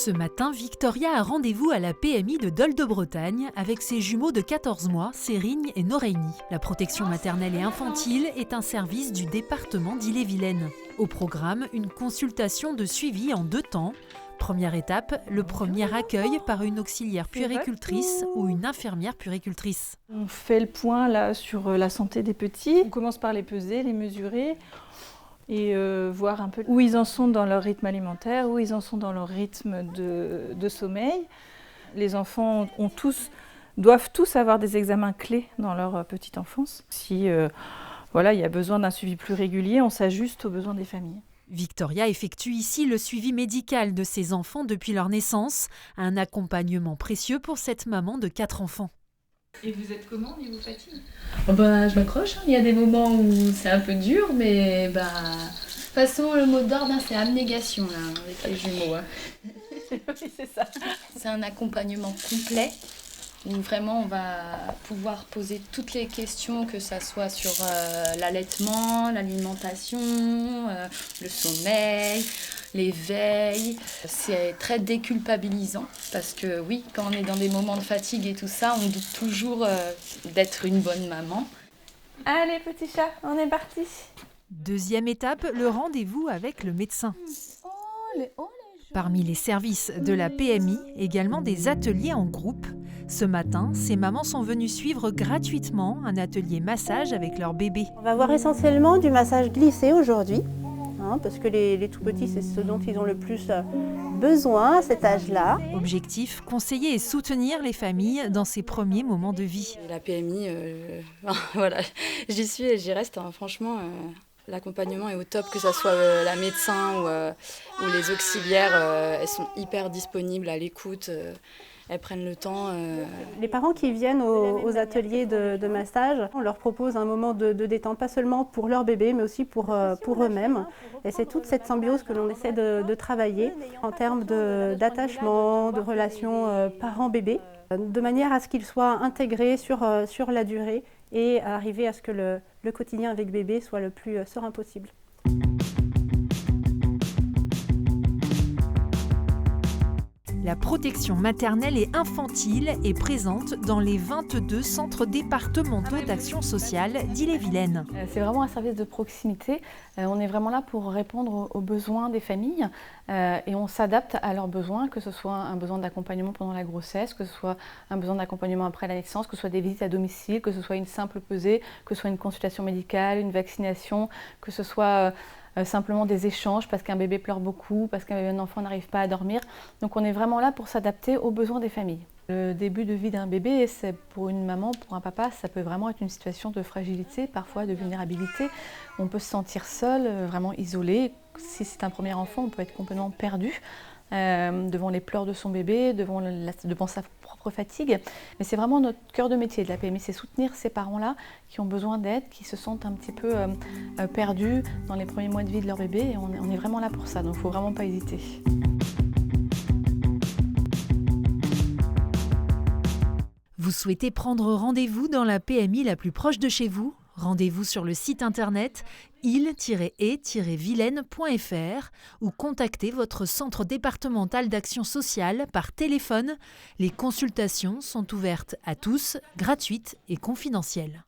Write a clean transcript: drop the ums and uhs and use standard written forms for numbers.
Ce matin, Victoria a rendez-vous à la PMI de Dol de Bretagne avec ses jumeaux de 14 mois, Sérigne et Norénie. La protection maternelle et infantile est un service du département d'Ille-et-Vilaine. Au programme, une consultation de suivi en 2 temps. Première étape, le premier accueil par une auxiliaire puéricultrice ou une infirmière puéricultrice. On fait le point là, sur la santé des petits. On commence par les peser, les mesurer et voir un peu où ils en sont dans leur rythme alimentaire, où ils en sont dans leur rythme de sommeil. Les enfants doivent tous avoir des examens clés dans leur petite enfance. Si il y a besoin d'un suivi plus régulier, on s'ajuste aux besoins des familles. Victoria effectue ici le suivi médical de ses enfants depuis leur naissance, un accompagnement précieux pour cette maman de 4 enfants. Et vous êtes comment au niveau fatigue ? Je m'accroche, il y a des moments où c'est un peu dur, mais de toute façon le mot d'ordre c'est abnégation là, avec les jumeaux. Oui, c'est ça. C'est un accompagnement complet où vraiment on va pouvoir poser toutes les questions, que ça soit sur l'allaitement, l'alimentation, le sommeil, l'éveil. C'est très déculpabilisant parce que oui, quand on est dans des moments de fatigue et tout ça, on doute toujours d'être une bonne maman. Allez petit chat, on est parti. Deuxième étape, le rendez-vous avec le médecin. Parmi les services de la PMI, également des ateliers en groupe. Ce matin, ces mamans sont venues suivre gratuitement un atelier massage avec leur bébé. On va voir essentiellement du massage glissé aujourd'hui, parce que les tout petits, c'est ce dont ils ont le plus besoin à cet âge-là. Objectif, conseiller et soutenir les familles dans ces premiers moments de vie. La PMI, j'y suis et j'y reste, franchement. L'accompagnement est au top, que ce soit la médecin ou les auxiliaires, elles sont hyper disponibles à l'écoute, elles prennent le temps. Les parents qui viennent aux ateliers de massage, on leur propose un moment de détente, pas seulement pour leur bébé, mais aussi pour eux-mêmes. Et c'est toute cette symbiose que l'on essaie de travailler en termes d'attachement, de relations parents-bébé, de manière à ce qu'ils soient intégrés sur la durée et à arriver à ce que le quotidien avec bébé soit le plus serein possible. La protection maternelle et infantile est présente dans les 22 centres départementaux d'action sociale d'Ille-et-Vilaine. C'est vraiment un service de proximité. On est vraiment là pour répondre aux besoins des familles et on s'adapte à leurs besoins, que ce soit un besoin d'accompagnement pendant la grossesse, que ce soit un besoin d'accompagnement après la naissance, que ce soit des visites à domicile, que ce soit une simple pesée, que ce soit une consultation médicale, une vaccination, que ce soit simplement des échanges parce qu'un bébé pleure beaucoup, parce qu'un enfant n'arrive pas à dormir. Donc on est vraiment là pour s'adapter aux besoins des familles. Le début de vie d'un bébé, c'est pour une maman, pour un papa, ça peut vraiment être une situation de fragilité, parfois de vulnérabilité. On peut se sentir seul, vraiment isolé. Si c'est un premier enfant, on peut être complètement perdu devant les pleurs de son bébé, devant sa propre fatigue. Mais c'est vraiment notre cœur de métier de la PMI, c'est soutenir ces parents-là qui ont besoin d'aide, qui se sentent un petit peu perdus dans les premiers mois de vie de leur bébé. Et on est vraiment là pour ça, donc il ne faut vraiment pas hésiter. Vous souhaitez prendre rendez-vous dans la PMI la plus proche de chez vous ? Rendez-vous sur le site internet ille-et-vilaine.fr ou contactez votre centre départemental d'action sociale par téléphone. Les consultations sont ouvertes à tous, gratuites et confidentielles.